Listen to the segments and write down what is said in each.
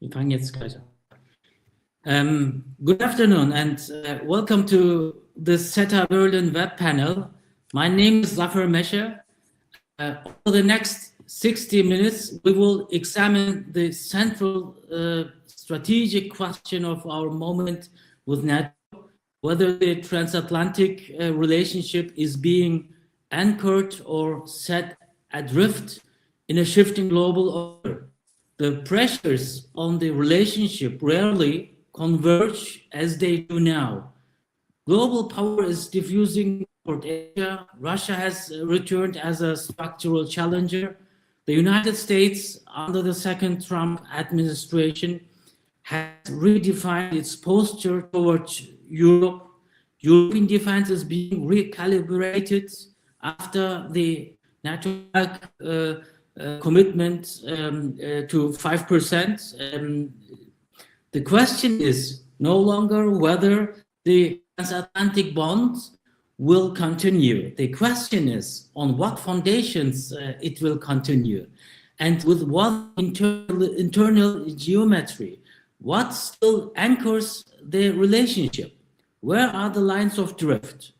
Wir fangen jetzt gleich an. Good afternoon and welcome to the SETA Berlin web panel. My name is Zafer Mesher. Over the next 60 minutes, we will examine the central strategic question of our moment with NATO, whether the transatlantic relationship is being anchored or set adrift in a shifting global order. The pressures on the relationship rarely converge as they do now. Global power is diffusing toward Asia. Russia has returned as a structural challenger. The United States, under the second Trump administration, has redefined its posture towards Europe. European defense is being recalibrated after the NATO commitment to 5%. The question is no longer whether the transatlantic bond will continue. The question is on what foundations it will continue and with what internal geometry. What still anchors the relationship? Where are the lines of drift?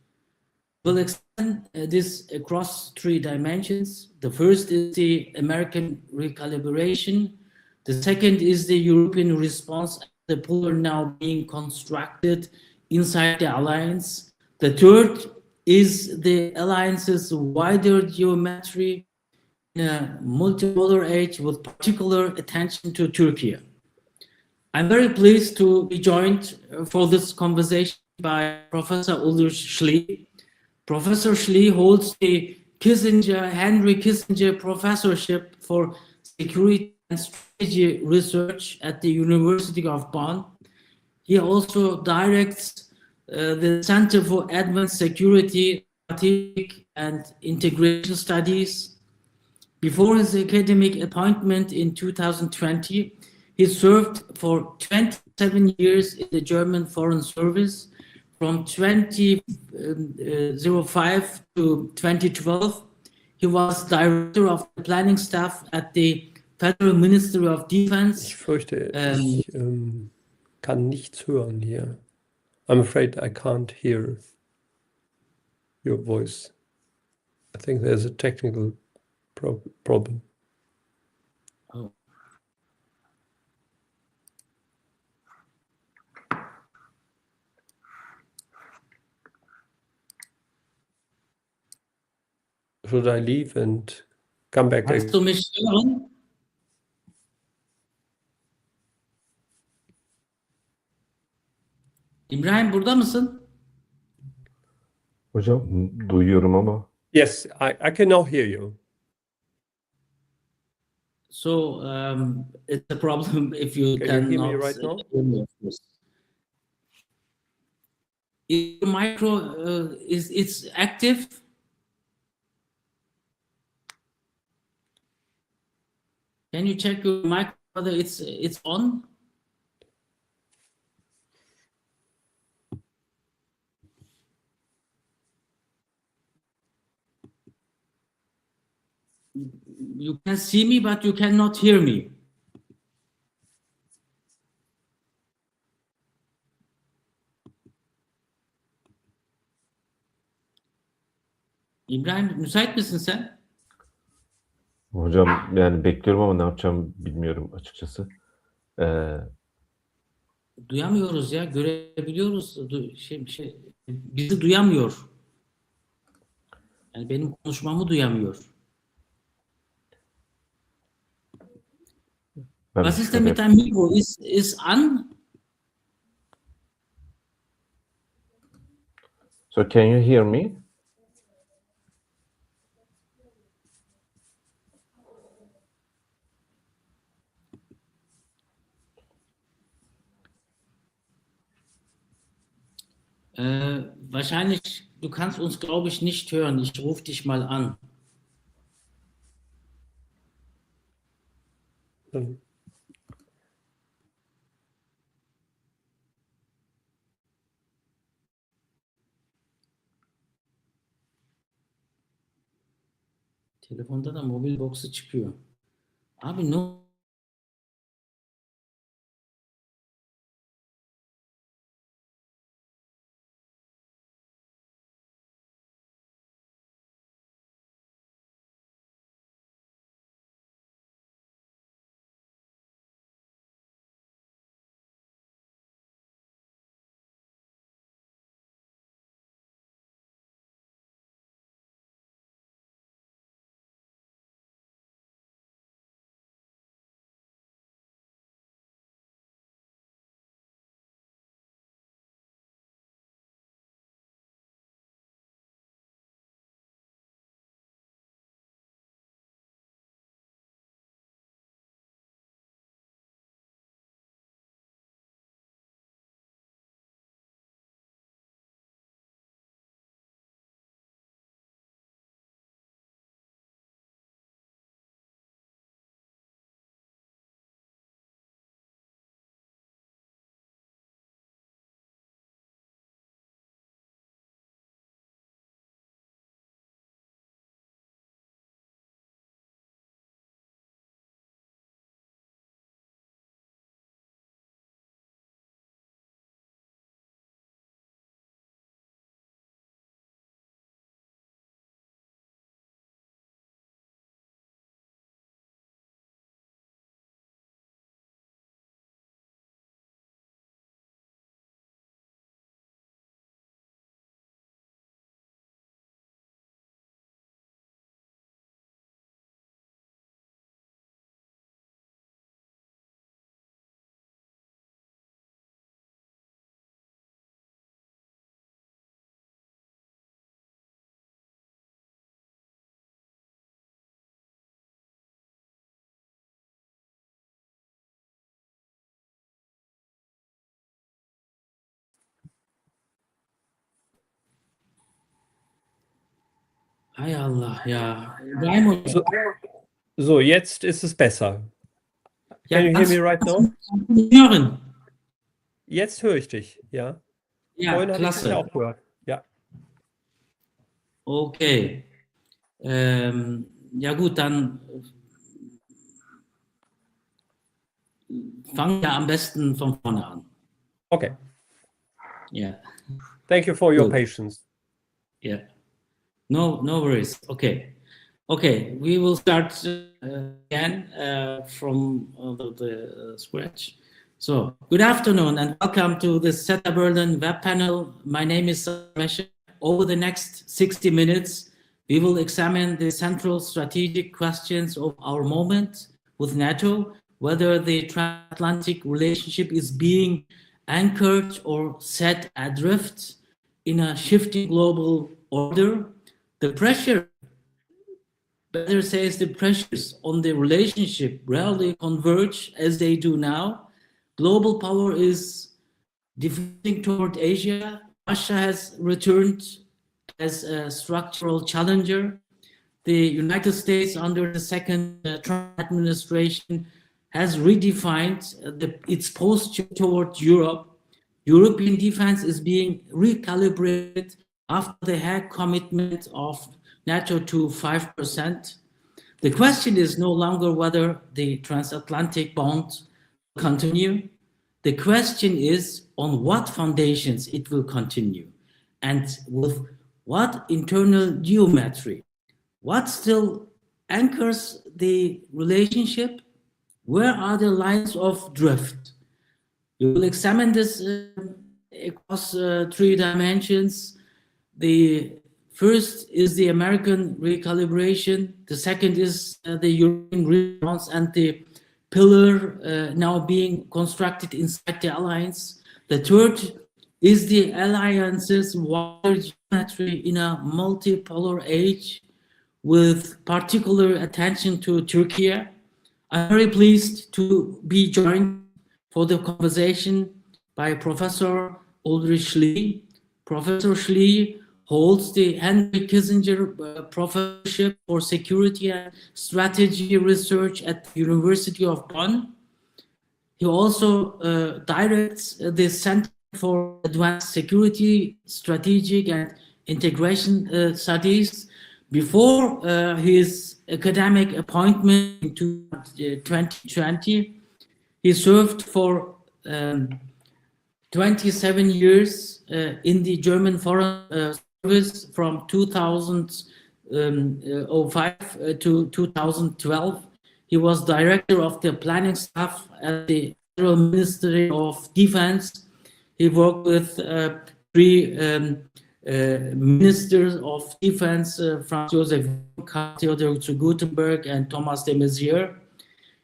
We'll extend this across three dimensions. The first is the American recalibration. The second is the European response, the polar now being constructed inside the alliance. The third is the alliance's wider geometry in a multipolar age with particular attention to Türkiye. I'm very pleased to be joined for this conversation by Professor Ulrich Schlie. Professor Schlie holds the Henry Kissinger Professorship for Security and Strategy Research at the University of Bonn. He also directs the Center for Advanced Security, Strategic and Integration Studies. Before his academic appointment in 2020, he served for 27 years in the German Foreign Service. From 2005 to 2012, he was director of the planning staff at the Federal Ministry of Defense. Ich fürchte, ich kann nichts hören hier. I'm afraid I can't hear your voice. I think there's a technical problem. Oh. Should I leave and come back? Kannst du mich hören? İbrahim burada mısın? Hocam duyuyorum ama. Yes, I can now hear you. So it's a problem if you Can you hear me right now? Hear me, of course. Your micro it's active. Can you check your mic whether it's on? You can see me, but you cannot hear me. İbrahim, müsait misin sen? Hocam yani bekliyorum ama ne yapacağımı bilmiyorum açıkçası. Duyamıyoruz ya, görebiliyoruz. Bizi duyamıyor. Yani benim konuşmamı duyamıyor. Was ist denn mit deinem Mikro? Ist an? So can you hear me? Wahrscheinlich, du kannst uns, glaube ich, nicht hören. Ich rufe dich mal an. Telefonda da mobil box'u çıkıyor. Abi ne Hi Allah, ja. Raimund, So, jetzt ist es besser. ja, Can you hear me right now? hören? Jetzt höre ich dich, ja. Ja, Vorhin hatte ich dich klasse. auch gehört. Ja. Okay. Ja gut, dann fangen wir am besten von vorne an. Okay. Ja, Thank you for your Good. patience. ja. No worries. Okay. Okay, we will start again from the scratch. So, good afternoon and welcome to the SETA Berlin web panel. My name is Mesha. Over the next 60 minutes, we will examine the central strategic questions of our moment with NATO, whether the transatlantic relationship is being anchored or set adrift in a shifting global order. The pressure, better says, the pressures on the relationship rarely converge as they do now. Global power is diffusing toward Asia. Russia has returned as a structural challenger. The United States, under the second Trump administration, has redefined its posture toward Europe. European defense is being recalibrated after the Hague commitment of NATO to 5%. The question is no longer whether the transatlantic bond will continue. The question is on what foundations it will continue and with what internal geometry. What still anchors the relationship? Where are the lines of drift? We will examine this across three dimensions. The first is the American recalibration. The second is the European response and the pillar now being constructed inside the alliance. The third is the alliance's wider geometry in a multipolar age, with particular attention to Türkiye. I'm very pleased to be joined for the conversation by Professor Ulrich Schlie. Professor Schlie holds the Henry Kissinger Professorship for Security and Strategy Research at the University of Bonn. He also directs the Center for Advanced Security, Strategic and Integration Studies. Before his academic appointment in 2020, he served for 27 years in the German Foreign Service from 2005 to 2012. He was director of the planning staff at the Federal Ministry of Defense. He worked with three ministers of defense, Franz Josef, Theodor zu Gutenberg, and Thomas de Maizière.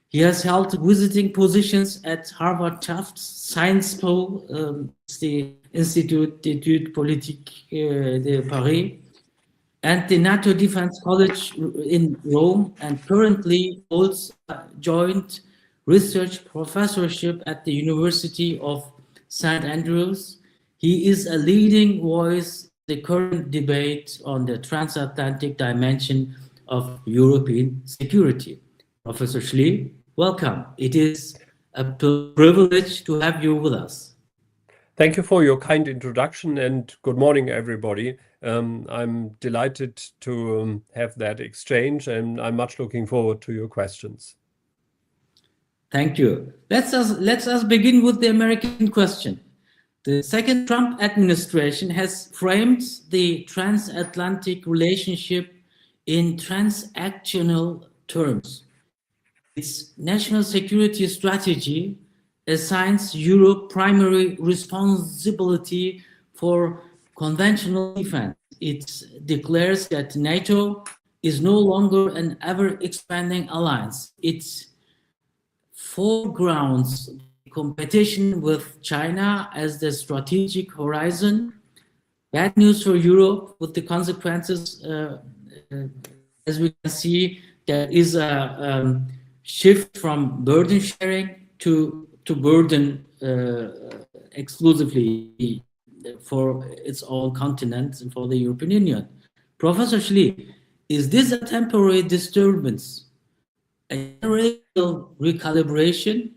He has held visiting positions at Harvard Tufts Science Pole, the Institut d'études politiques de Paris, and the NATO Defense College in Rome, and currently holds a joint research professorship at the University of St. Andrews. He is a leading voice in the current debate on the transatlantic dimension of European security. Professor Schlie, welcome. It is a privilege to have you with us. Thank you for your kind introduction and good morning, everybody. I'm delighted to have that exchange and I'm much looking forward to your questions. Thank you. Let us begin with the American question. The second Trump administration has framed the transatlantic relationship in transactional terms. Its national security strategy assigns Europe primary responsibility for conventional defense. It declares that NATO is no longer an ever-expanding alliance. It foregrounds competition with China as the strategic horizon. Bad news for Europe with the consequences, as we can see, there is a shift from burden sharing to burden exclusively for its own continent and for the European Union. Professor Schlie, is this a temporary disturbance, a generational recalibration,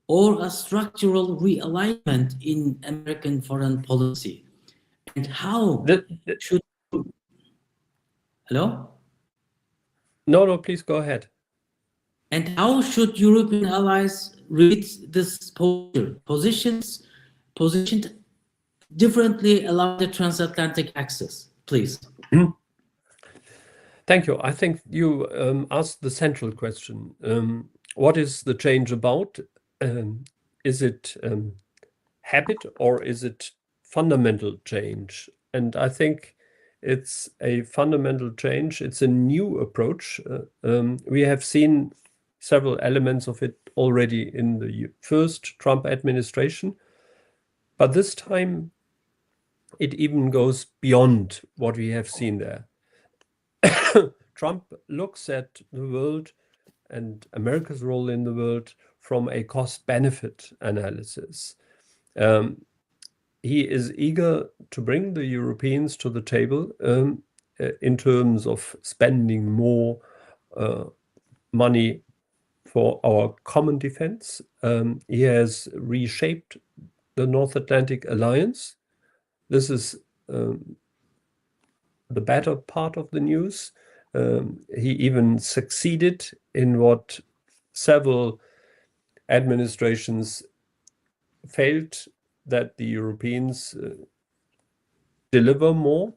or a structural realignment in American foreign policy? And how should... Hello? No, please go ahead. And how should European allies read this positioned differently along the transatlantic axis, please? Thank you. I think you asked the central question. What is the change about? Is it habit or is it fundamental change? And I think it's a fundamental change. It's a new approach. We have seen several elements of it already in the first Trump administration, but this time it even goes beyond what we have seen there. Trump looks at the world and America's role in the world from a cost-benefit analysis. He is eager to bring the Europeans to the table in terms of spending more money for our common defense. He has reshaped the North Atlantic Alliance. This is the better part of the news. He even succeeded in what several administrations failed, that the Europeans deliver more.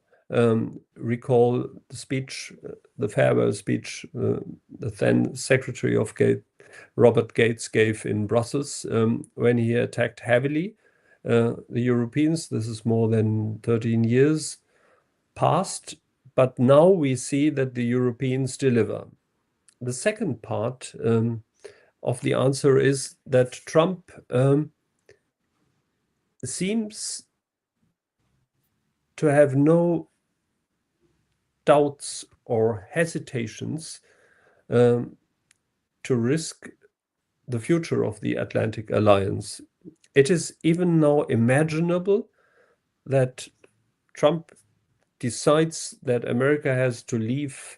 Recall the speech, the farewell speech the then Secretary of State Robert Gates gave in Brussels when he attacked heavily the Europeans. This is more than 13 years past, but now we see that the Europeans deliver. The second part of the answer is that Trump seems to have no doubts or hesitations to risk the future of the Atlantic Alliance. It is even now imaginable that Trump decides that America has to leave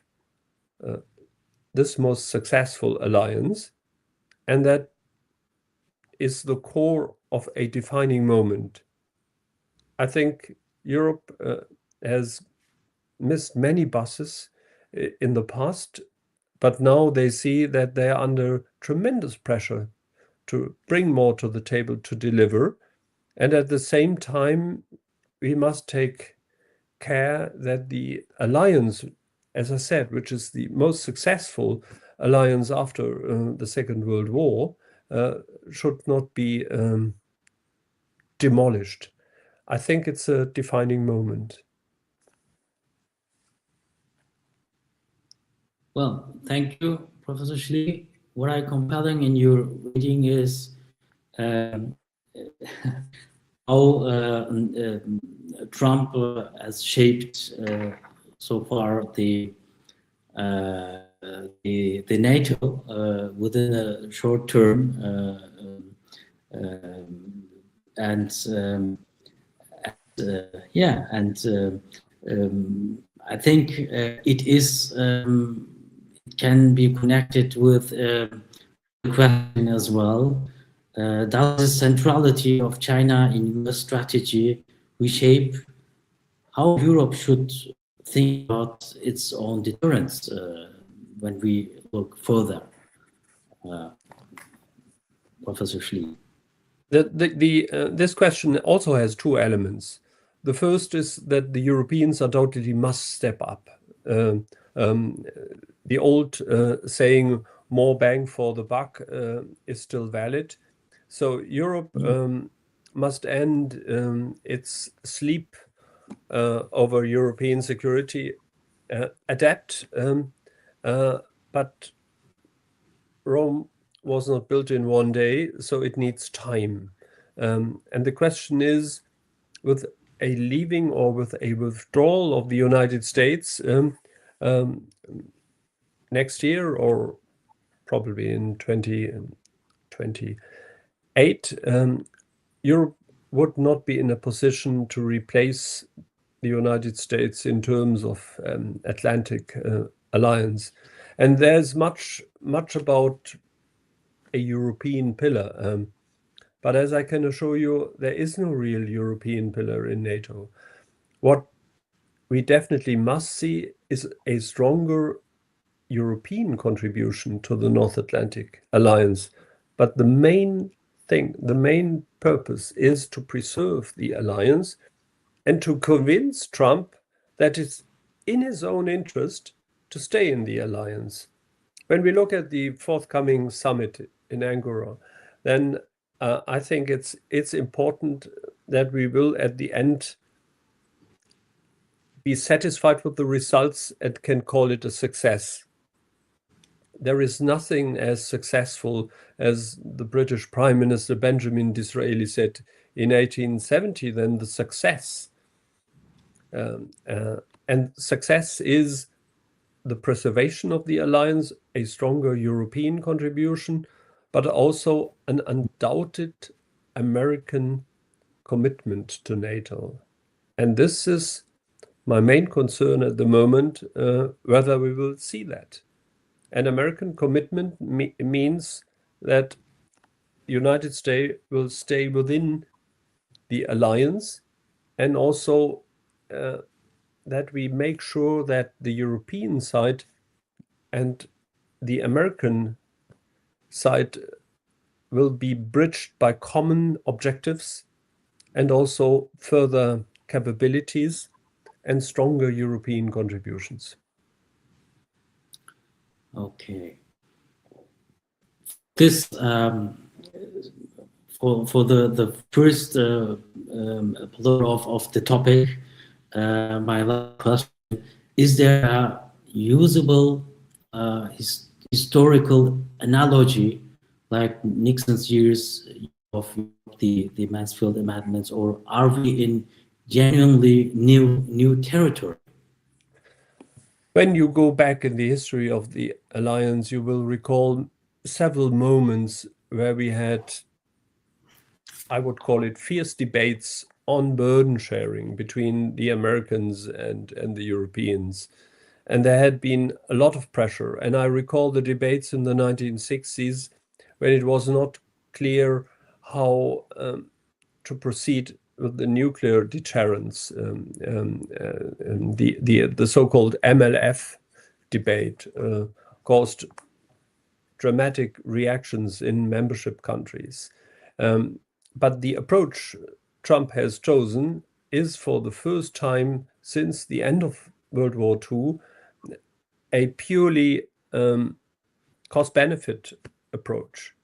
this most successful alliance, and that is the core of a defining moment. I think Europe has missed many buses in the past, but now they see that they are under tremendous pressure to bring more to the table, to deliver. And at the same time, we must take care that the alliance, as I said, which is the most successful alliance after the Second World War, should not be demolished. I think it's a defining moment. Well, thank you, Professor Schlie. What I compelling in your reading is how Trump has shaped so far the NATO within a short term, I think it is can be connected with the question as well. Does the centrality of China in US strategy reshape how Europe should think about its own deterrence when we look further? Professor Schlie. This question also has two elements. The first is that the Europeans undoubtedly must step up. The old saying, more bang for the buck, is still valid. So Europe must end its sleep over European security, adapt, but Rome was not built in one day, so it needs time. And the question is, with a leaving or with a withdrawal of the United States next year, or probably in 2028, Europe would not be in a position to replace the United States in terms of Atlantic alliance. And there's much about a European pillar. But as I can assure you, there is no real European pillar in NATO. What we definitely must see is a stronger European contribution to the North Atlantic Alliance. But the main thing, the main purpose is to preserve the alliance and to convince Trump that it's in his own interest to stay in the alliance. When we look at the forthcoming summit in Angora, then I think it's important that we will at the end be satisfied with the results and can call it a success. There is nothing as successful as the British Prime Minister Benjamin Disraeli said in 1870 than the success. And success is the preservation of the alliance, a stronger European contribution, but also an undoubted American commitment to NATO. And this is my main concern at the moment, whether we will see that. An American commitment means that the United States will stay within the alliance, and also that we make sure that the European side and the American side will be bridged by common objectives and also further capabilities and stronger European contributions. Okay. This for the first pillar of the topic, my last question: is there a usable historical analogy like Nixon's years of the Mansfield Amendments, or are we in genuinely new territory? When you go back in the history of the alliance, you will recall several moments where we had, I would call it, fierce debates on burden sharing between the Americans and the Europeans. And there had been a lot of pressure. And I recall the debates in the 1960s when it was not clear how to proceed with the nuclear deterrence, the so-called MLF debate caused dramatic reactions in membership countries. But the approach Trump has chosen is, for the first time since the end of World War II, a purely cost-benefit approach.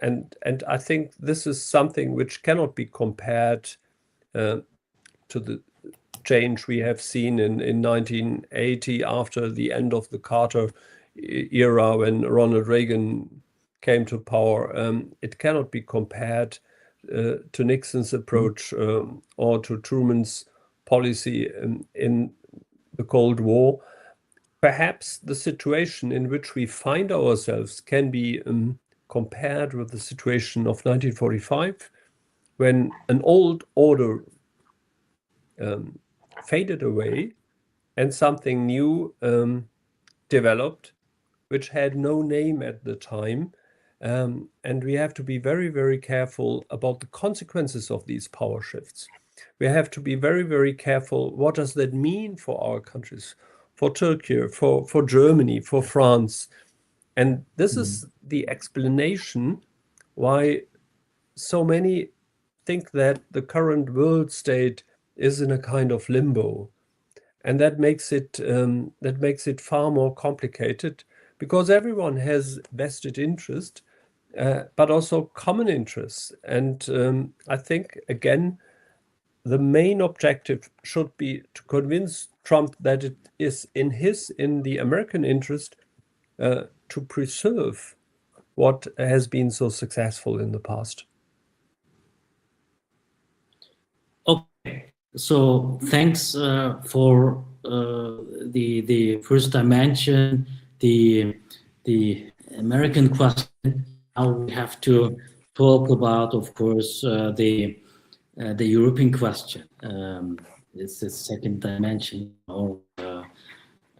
And I think this is something which cannot be compared to the change we have seen in 1980 after the end of the Carter era, when Ronald Reagan came to power. It cannot be compared to Nixon's approach or to Truman's policy in the Cold War. Perhaps the situation in which we find ourselves can be compared with the situation of 1945, when an old order faded away and something new developed, which had no name at the time. And we have to be very, very careful about the consequences of these power shifts. We have to be very, very careful. What does that mean for our countries, for Turkey, for Germany, for France? And this is the explanation why so many think that the current world state is in a kind of limbo. And that makes it far more complicated, because everyone has vested interest, but also common interests. And I think, again, the main objective should be to convince Trump that it is in the American interest to preserve what has been so successful in the past. Okay, so thanks for the first dimension, the American question. Now we have to talk about, of course, the European question. It's the second dimension, or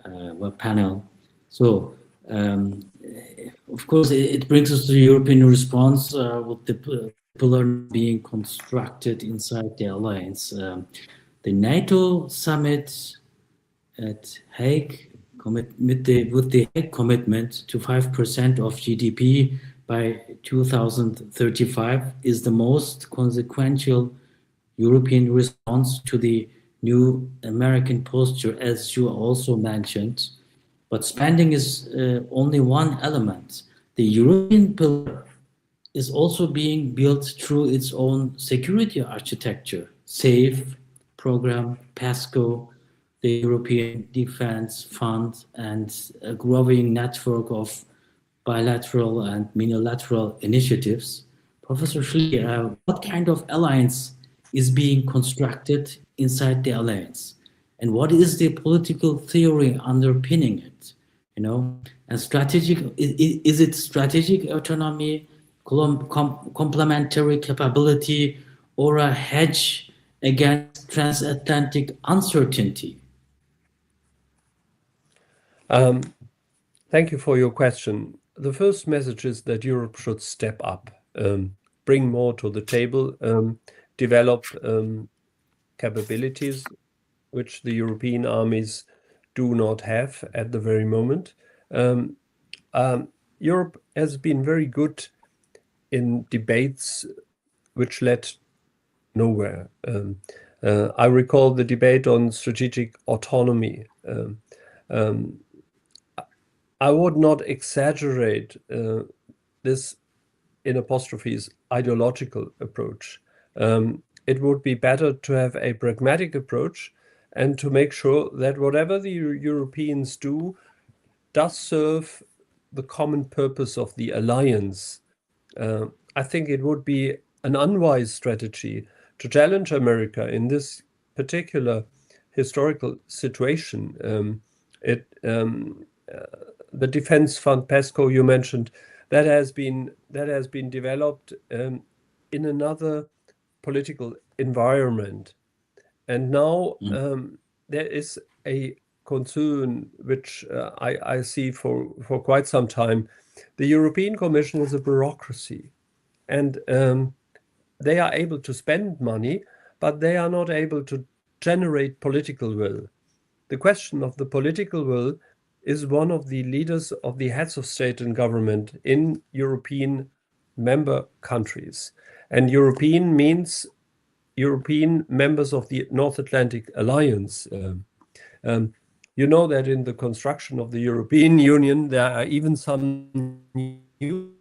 web panel. So, of course, it brings us to the European response with the pillar being constructed inside the alliance. The NATO summit at Hague with the Hague commitment to 5% of GDP by 2035 is the most consequential European response to the new American posture, as you also mentioned. But spending is only one element. The European pillar is also being built through its own security architecture, SAFE program, PESCO, the European Defence Fund, and a growing network of bilateral and unilateral initiatives. Professor Schlie, what kind of alliance is being constructed inside the alliance? And what is the political theory underpinning it? And strategic, is it strategic autonomy, complementary capability, or a hedge against transatlantic uncertainty? Thank you for your question. The first message is that Europe should step up, bring more to the table, develop capabilities which the European armies do not have at the very moment. Europe has been very good in debates which led nowhere. I recall the debate on strategic autonomy. I would not exaggerate this in apostrophes ideological approach. It would be better to have a pragmatic approach and to make sure that whatever the Europeans do does serve the common purpose of the alliance. I think it would be an unwise strategy to challenge America in this particular historical situation. The defense fund PESCO you mentioned, that has been developed in another political environment, and now there is a concern which I see for quite some time. The European Commission is a bureaucracy, and they are able to spend money, but they are not able to generate political will. The question of the political will is one of the leaders of the heads of state and government in European member countries. And European means European members of the North Atlantic Alliance. You know that in the construction of the European Union, there are even some new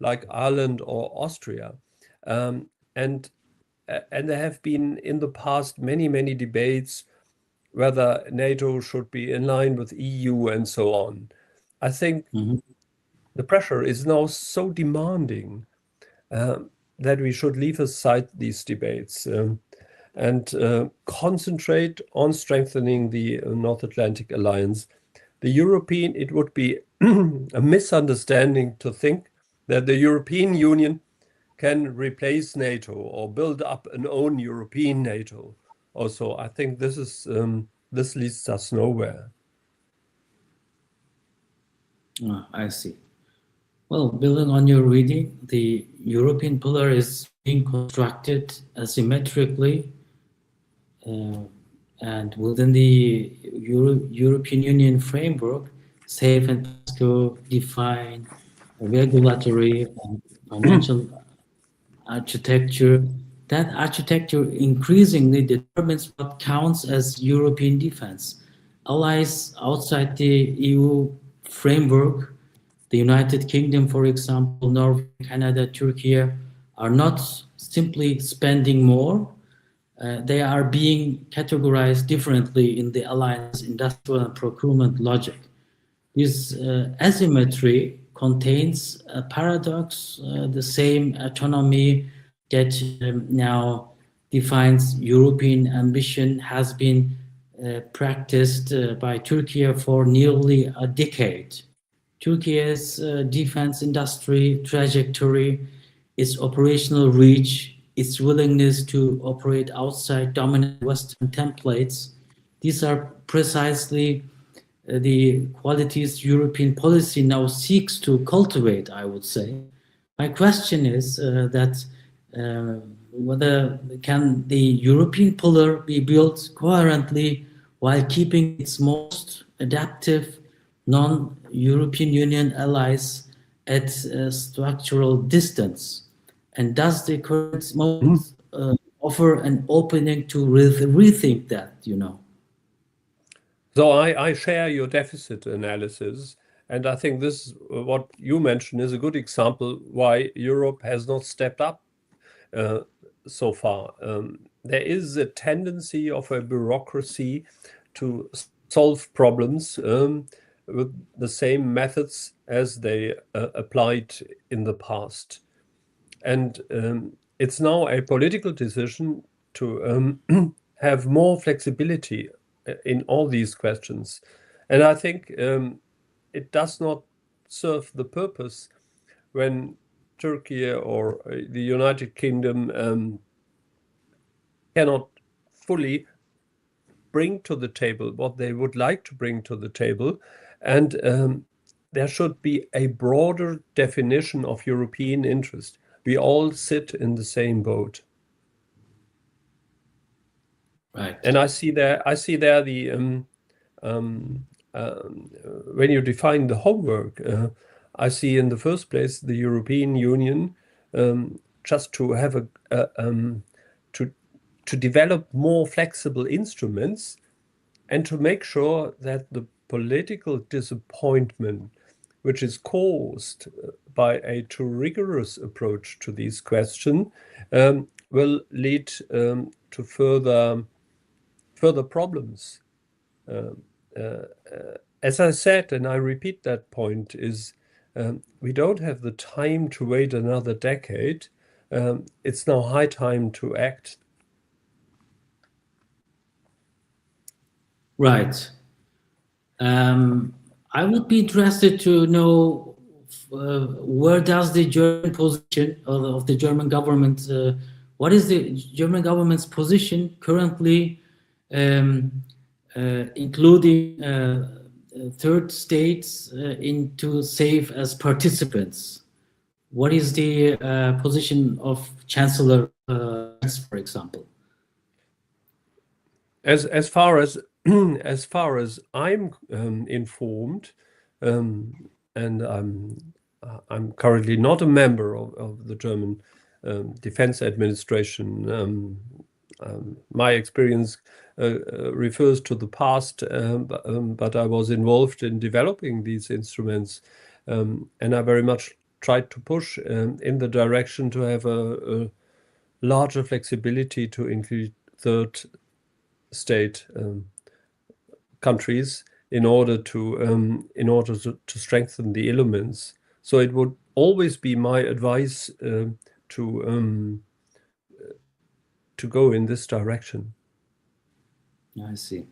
like Ireland or Austria. And there have been in the past many debates whether NATO should be in line with EU and so on. I think the pressure is now so demanding that we should leave aside these debates and concentrate on strengthening the North Atlantic Alliance. It would be a misunderstanding to think that the European Union can replace NATO or build up an own European NATO. Also, I think this leads us nowhere. I see. Well, building on your reading, the European pillar is being constructed asymmetrically, and within the European Union framework, SAFE and PESCO define a regulatory and financial architecture. That architecture increasingly determines what counts as European defense. Allies outside the EU framework, the United Kingdom, for example, Norway, Canada, Türkiye, are not simply spending more. They are being categorized differently in the alliance industrial and procurement logic. This asymmetry contains a paradox. The same autonomy that now defines European ambition has been practiced by Türkiye for nearly a decade. Türkiye's defense industry trajectory, its operational reach, its willingness to operate outside dominant Western templates, these are precisely the qualities European policy now seeks to cultivate, I would say. My question is that whether can the European pillar be built coherently while keeping its most adaptive non-European Union allies at a structural distance? And does the current moment offer an opening to rethink that, you know? So I share your deficit analysis, and I think this, what you mentioned, is a good example why Europe has not stepped up so far. There is a tendency of a bureaucracy to solve problems with the same methods as they applied in the past. And it's now a political decision to have more flexibility in all these questions. And I think it does not serve the purpose when Turkey or the United Kingdom cannot fully bring to the table what they would like to bring to the table. And there should be a broader definition of European interest. We all sit in the same boat. Right. And I see there the when you define the homework, I see in the first place the European Union just to have to develop more flexible instruments and to make sure that the political disappointment which is caused by a too rigorous approach to these questions will lead to further problems. As I said, and I repeat that point, is we don't have the time to wait another decade. It's now high time to act. Right. I would be interested to know where does the German position of the German government, what is the German government's position currently, including third states into SAFE as participants? What is the position of Chancellor Merz, for example? As far as as far as I'm informed, and I'm currently not a member of the German Defense Administration. My experience refers to the past, but I was involved in developing these instruments, and I very much tried to push in the direction to have a larger flexibility to include third state countries in order to strengthen the elements. So it would always be my advice to go in this direction. I see.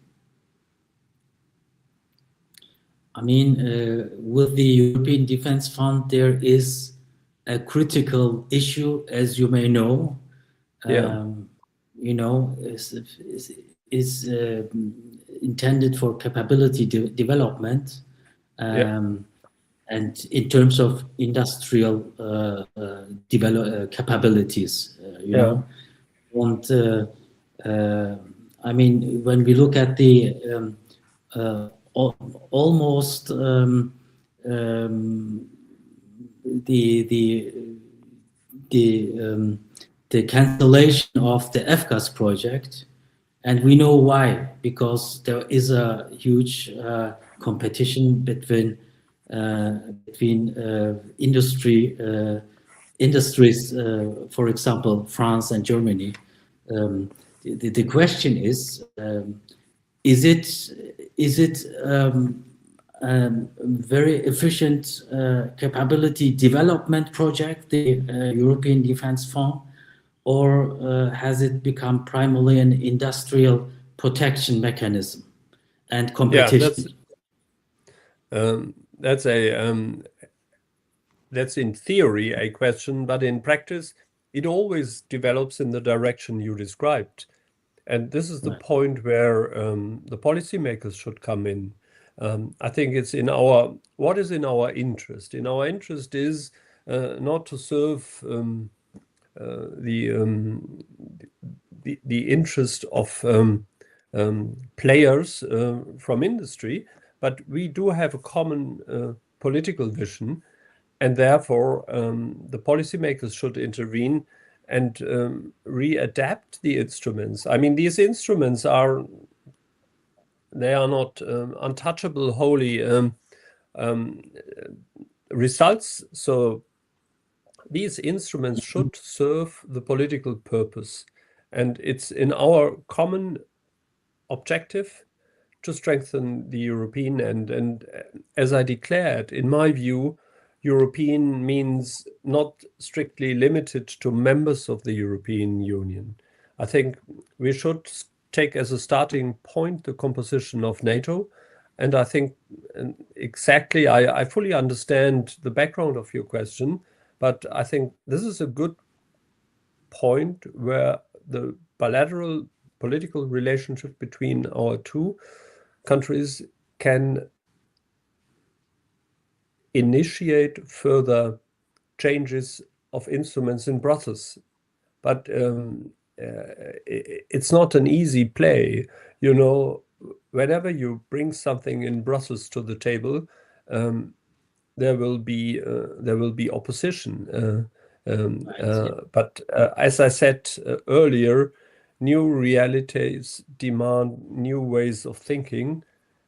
I mean, with the European Defense Fund, there is a critical issue, as you may know. You know, is intended for capability development, and in terms of industrial capabilities, you know. And I mean, when we look at the almost the cancellation of the FCAS project, and we know why, because there is a huge competition between industries, for example, France and Germany. The question is it very efficient capability development project, the European Defense Fund, or has it become primarily an industrial protection mechanism and competition? That's in theory a question, but in practice it always develops in the direction you described. And this is the point where the policymakers should come in. I think it's what is in our interest. In our interest is not to serve the interest of players from industry, but we do have a common political vision, and therefore the policymakers should intervene and readapt the instruments. I mean, these instruments are not untouchable, holy results. So these instruments should serve the political purpose, and it's in our common objective to strengthen the European, and as I declared, in my view, European means not strictly limited to members of the European Union. I think we should take as a starting point the composition of NATO, and I think exactly, I fully understand the background of your question, but I think this is a good point where the bilateral political relationship between our two countries can initiate further changes of instruments in Brussels. But it's not an easy play. You know, whenever you bring something in Brussels to the table, there will be opposition. But as I said earlier, new realities demand new ways of thinking,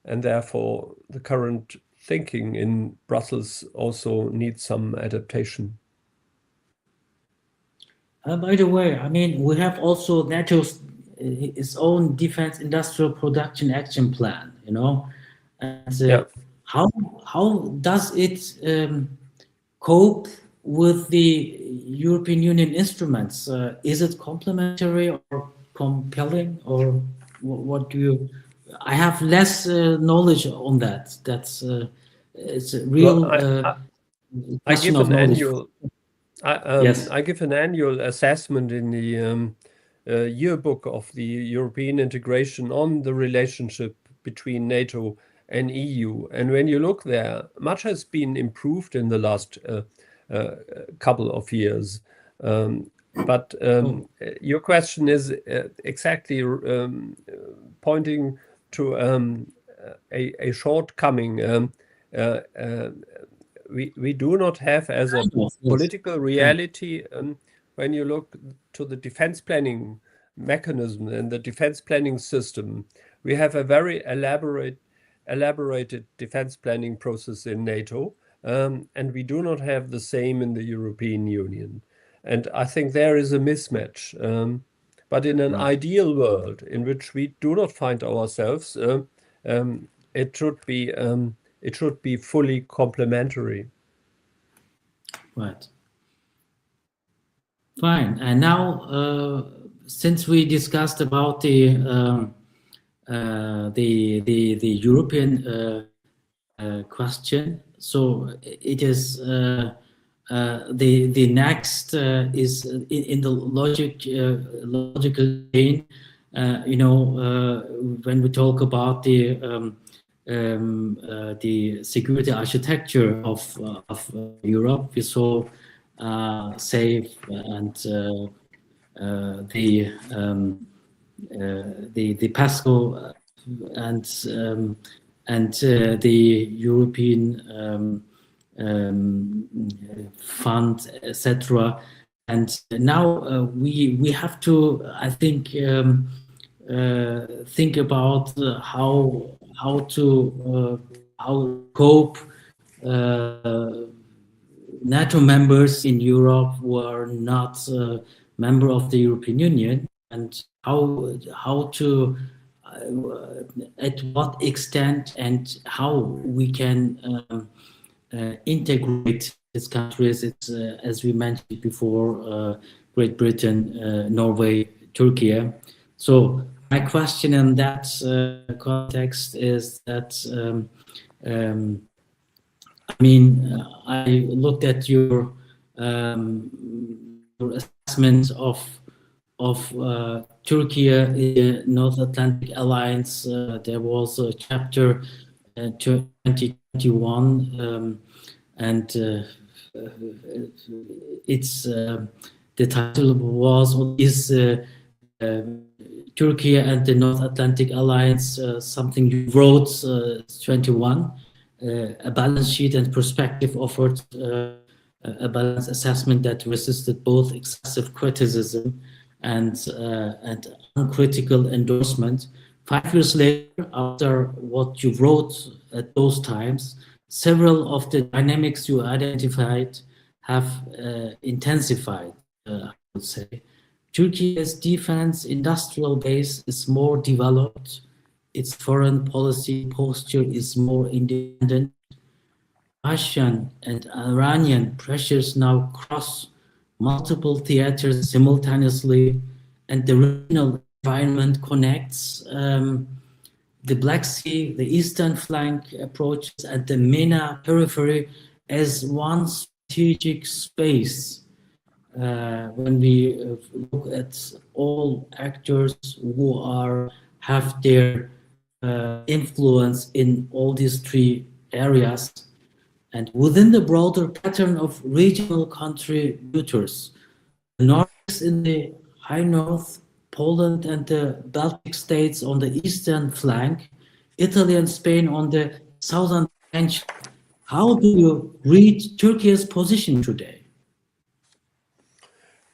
and therefore the current thinking in Brussels also needs some adaptation. By the way, I mean, we have also NATO's its own defense industrial production action plan, you know, and Yeah. how does it cope with the European Union instruments? Is it complementary or compelling, or what do you? I have less knowledge on that. That's it's a real Well, I question give of an knowledge. annual. Yes. I give an annual assessment in the yearbook of the European integration on the relationship between NATO and EU. And when you look there, much has been improved in the last couple of years. But your question is exactly pointing to a shortcoming. We do not have as a political reality, when you look to the defense planning mechanism and the defense planning system, we have a very elaborated defense planning process in NATO, and we do not have the same in the European Union. And I think there is a mismatch. But in an ideal world in which we do not find ourselves, it should be fully complementary. Right. Fine. And now, since we discussed about the European question, so it is the next is in the logical chain. You know, when we talk about the security architecture of Europe, we saw SAFE and the PESCO and the European fund, etc. And now we have to, I think, think about how to cope NATO members in Europe who are not a member of the European Union, and how to at what extent and how we can integrate these countries. It's as we mentioned before, Great Britain, Norway, Türkiye. So my question in that context is that I mean, I looked at your assessment of Türkiye in the North Atlantic Alliance. There was a chapter 2021, and it's the title is Turkey and the North Atlantic Alliance, something you wrote 21, a balance sheet and perspective offered a balanced assessment that resisted both excessive criticism and uncritical endorsement. 5 years later, after what you wrote at those times, several of the dynamics you identified have intensified, I would say. Turkey's defense industrial base is more developed. Its foreign policy posture is more independent. Russian and Iranian pressures now cross multiple theaters simultaneously, and the regional environment connects the Black Sea, the eastern flank approaches, and the MENA periphery as one strategic space. When we look at all actors who have their influence in all these three areas, and within the broader pattern of regional contributors, the Nordics in the high north, Poland and the Baltic states on the eastern flank, Italy and Spain on the southern flank. How do you read Turkey's position today?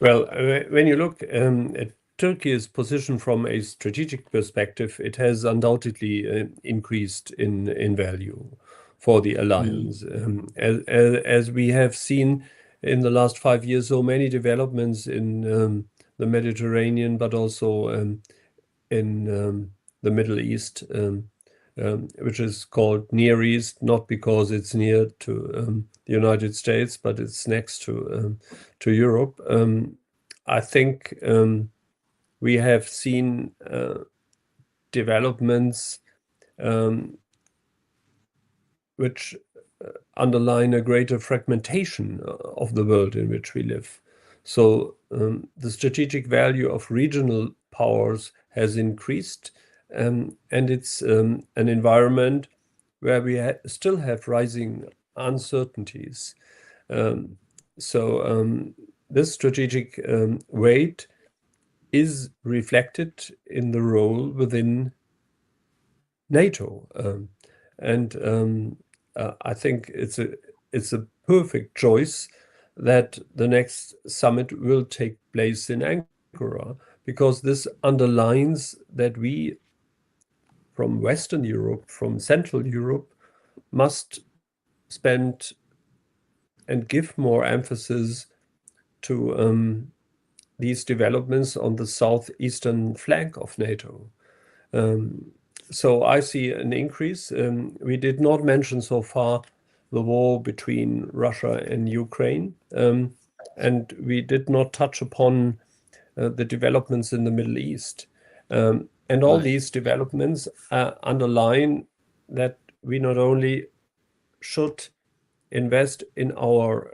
Well, when you look at Turkey's position from a strategic perspective, it has undoubtedly increased in value for the alliance. As we have seen in the last 5 years, so many developments in the Mediterranean, but also in the Middle East, which is called Near East, not because it's near to the United States, but it's next to Europe. I think we have seen developments which underline a greater fragmentation of the world in which we live. So the strategic value of regional powers has increased, and it's an environment where we still have rising uncertainties. This strategic weight is reflected in the role within NATO. I think it's a perfect choice that the next summit will take place in Ankara, because this underlines that we from Western Europe, from Central Europe, must spend and give more emphasis to these developments on the southeastern flank of NATO. So I see an increase. We did not mention so far the war between Russia and Ukraine, and we did not touch upon the developments in the Middle East. And all these developments underline that we not only should invest in our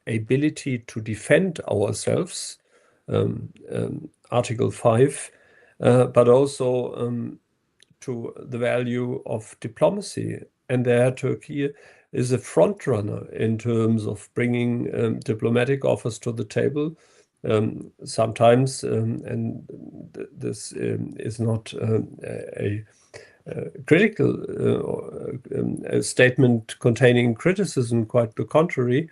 ability to defend ourselves, Article 5, but also to the value of diplomacy. And there Turkey is a front runner in terms of bringing diplomatic offers to the table. Sometimes, and this is not a critical a statement containing criticism, quite the contrary,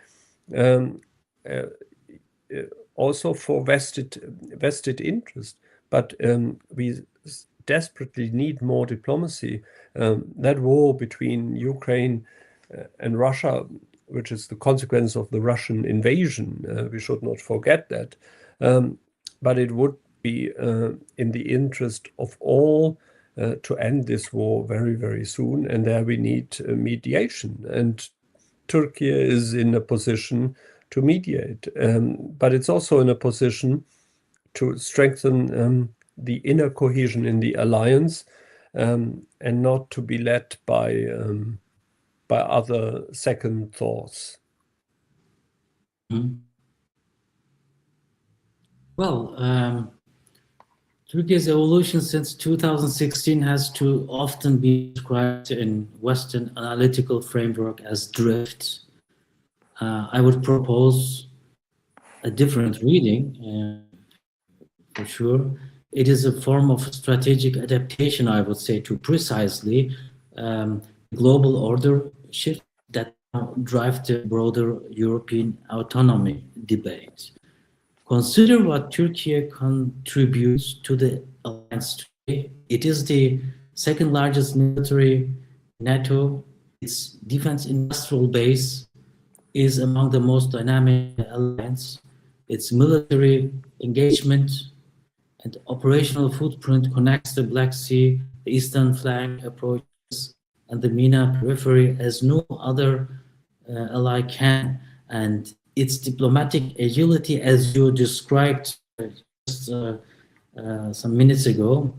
also for vested interest. But we desperately need more diplomacy. That war between Ukraine and Russia, which is the consequence of the Russian invasion, we should not forget that. But it would be in the interest of all to end this war very, very soon. And there we need mediation. And Turkey is in a position to mediate. But it's also in a position to strengthen the inner cohesion in the alliance, and not to be led by other second thoughts. Well, Turkey's evolution since 2016 has too often been described in Western analytical framework as drift. I would propose a different reading, for sure. It is a form of strategic adaptation, I would say, to precisely global order shift that now drive the broader European autonomy debate. Consider what Turkey contributes to the alliance today. It is the second largest military NATO. Its defense industrial base is among the most dynamic in the alliance. Its military engagement and operational footprint connects the Black Sea, the eastern flank approaches, and the MENA periphery as no other ally can. And its diplomatic agility, as you described just some minutes ago,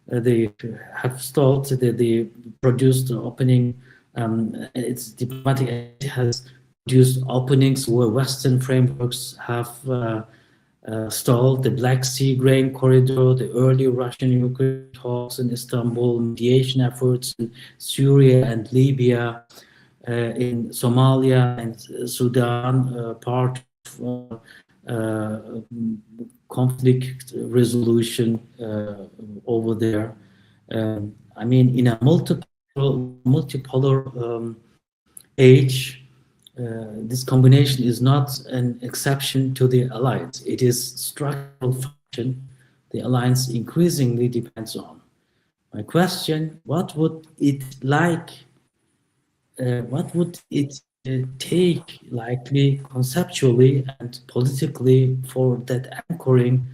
they have stalled, they produced opening, its diplomatic agility has produced openings where Western frameworks have stalled: the Black Sea grain corridor, the early Russian-Ukraine talks in Istanbul, mediation efforts in Syria and Libya, in Somalia and Sudan, part of conflict resolution over there. I mean, in a multipolar age, this combination is not an exception to the alliance. It is structural function the alliance increasingly depends on. My question: what would it like? What would it take, likely, conceptually and politically, for that anchoring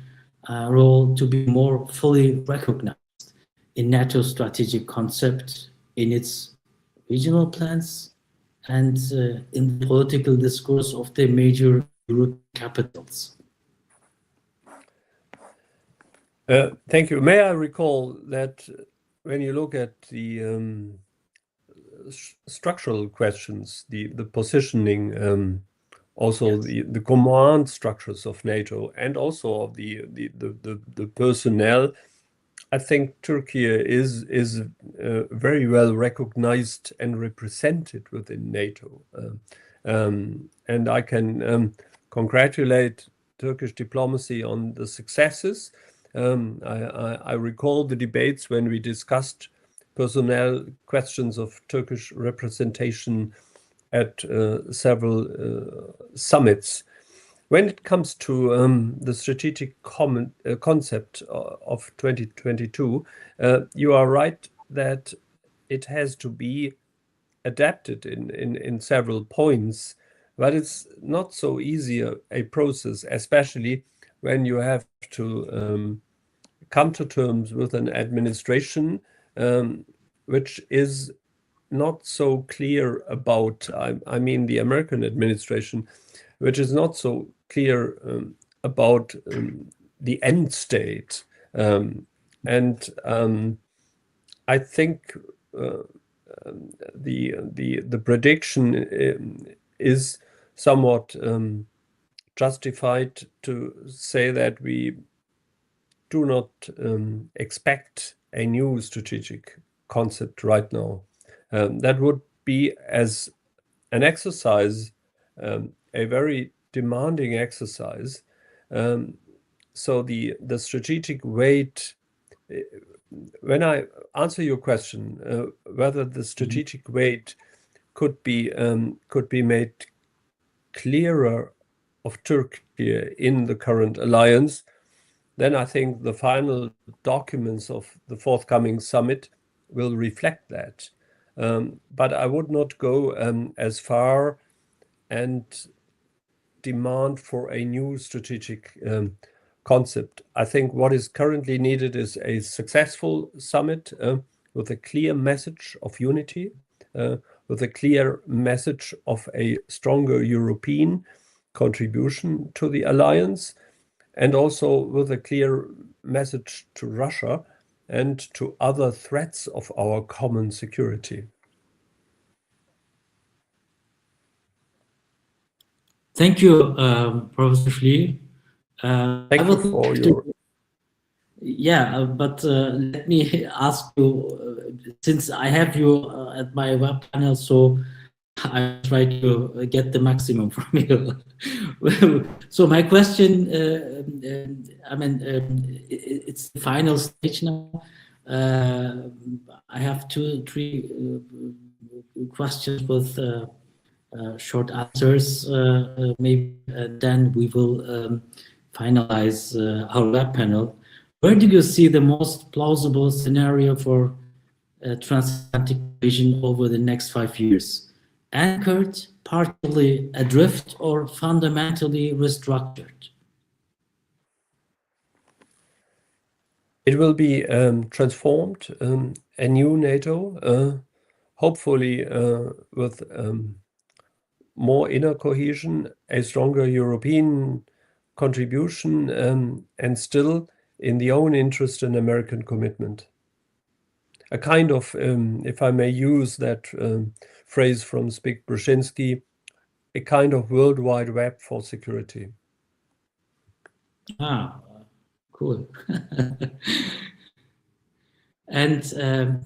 role to be more fully recognized in NATO's strategic concept, in its regional plans, and in the political discourse of the major European capitals? Thank you. May I recall that when you look at the structural questions, the positioning, also Yes. the command structures of NATO, and also of the personnel, I think Turkey is very well recognized and represented within NATO, and I can congratulate Turkish diplomacy on the successes. I recall the debates when we discussed personnel questions of Turkish representation at several summits. When it comes to the strategic concept of 2022, you are right that it has to be adapted in several points, but it's not so easy a process, especially when you have to come to terms with an administration which is not so clear about, I mean the American administration, which is not so clear about the end state. And I think the prediction is somewhat justified to say that we do not expect a new strategic concept right now. That would be, as an exercise, a very demanding exercise. So the strategic weight, when I answer your question, whether the strategic weight could be made clearer of Turkey in the current alliance, then I think the final documents of the forthcoming summit will reflect that. But I would not go as far and demand for a new strategic concept. I think what is currently needed is a successful summit with a clear message of unity, with a clear message of a stronger European contribution to the alliance, and also with a clear message to Russia and to other threats of our common security. Thank you, Professor Schlie. Thank you for your... Yeah, but let me ask you, since I have you at my web panel, so I try to get the maximum from you. So my question, it's the final stage now. I have 2-3 questions with short answers, maybe then we will finalize our web panel. Where do you see the most plausible scenario for transatlantic vision over the next 5 years? Anchored, partially adrift, or fundamentally restructured? It will be transformed, a new NATO, hopefully with more inner cohesion, a stronger European contribution, and still in the own interest and American commitment. A kind of, if I may use that phrase from Zbigniew Brzezinski, a kind of World Wide Web for security. Ah, cool. And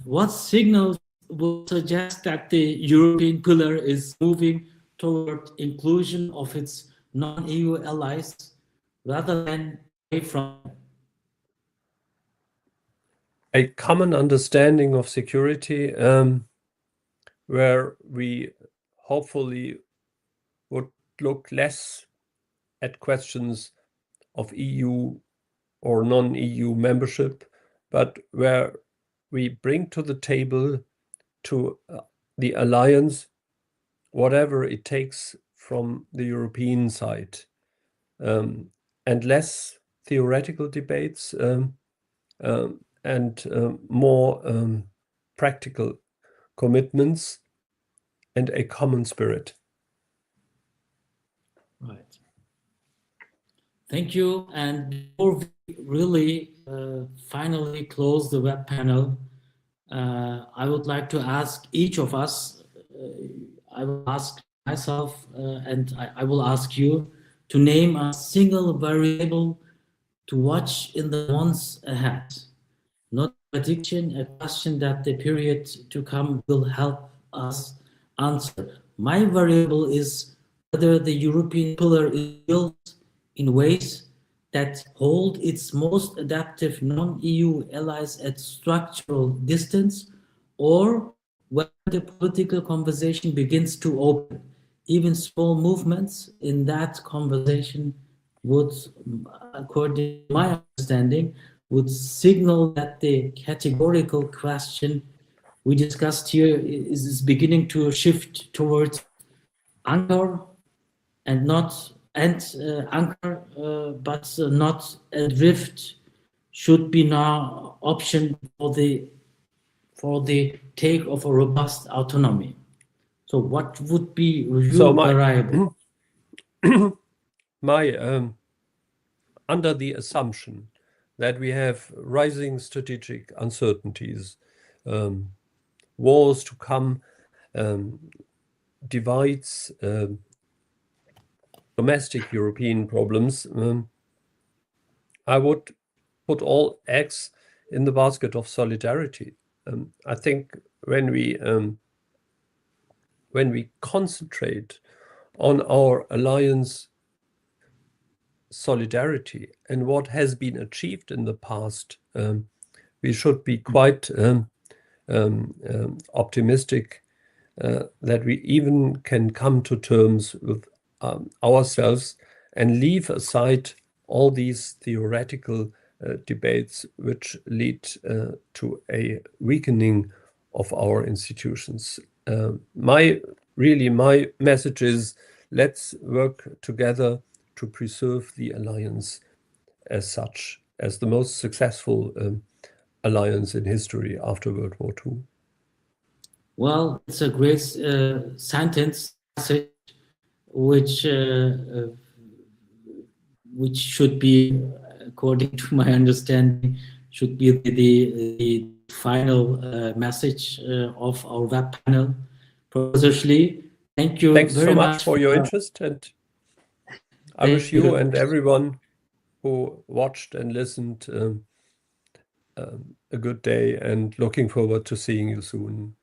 what signals would suggest that the European pillar is moving toward inclusion of its non-EU allies rather than away from? A common understanding of security, where we hopefully would look less at questions of EU or non-EU membership, but where we bring to the table to the alliance whatever it takes from the European side, and less theoretical debates, and more practical commitments and a common spirit. Right. Thank you. And before we really finally close the web panel, I would like to ask each of us, I will ask myself and I will ask you to name a single variable to watch in the months ahead. Not a prediction, a question that the period to come will help us answer. My variable is whether the European pillar is built in ways that hold its most adaptive non-EU allies at structural distance, or when the political conversation begins to open. Even small movements in that conversation would, according to my understanding, would signal that the categorical question we discussed here is beginning to shift towards anchor and not anchor, but not adrift, should be now option for the take of a robust autonomy. So what would be your variable? My under the assumption that we have rising strategic uncertainties, wars to come, divides, domestic European problems, I would put all eggs in the basket of solidarity. I think when we concentrate on our alliance solidarity and what has been achieved in the past, we should be quite optimistic that we even can come to terms with ourselves and leave aside all these theoretical debates which lead to a weakening of our institutions. My message is, let's work together to preserve the alliance as such, as the most successful alliance in history after World War II. Well, it's a great sentence, which should be, according to my understanding, should be the final message of our web panel. Professor Schlie, thank you Thanks very so much for your interest, and I wish you and everyone who watched and listened a good day and looking forward to seeing you soon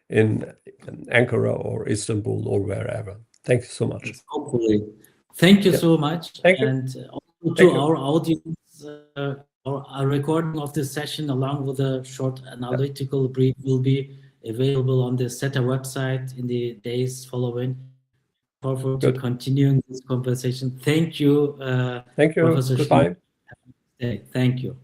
in Ankara or Istanbul or wherever. Thank you so much. Hopefully. Thank you so much. Thank you. And also to Thank you. our audience, our recording of this session along with a short analytical brief will be available on the SETA website in the days following. Forward to continuing this conversation. Thank you. Thank you. Professor Goodbye. Schmidt. Thank you.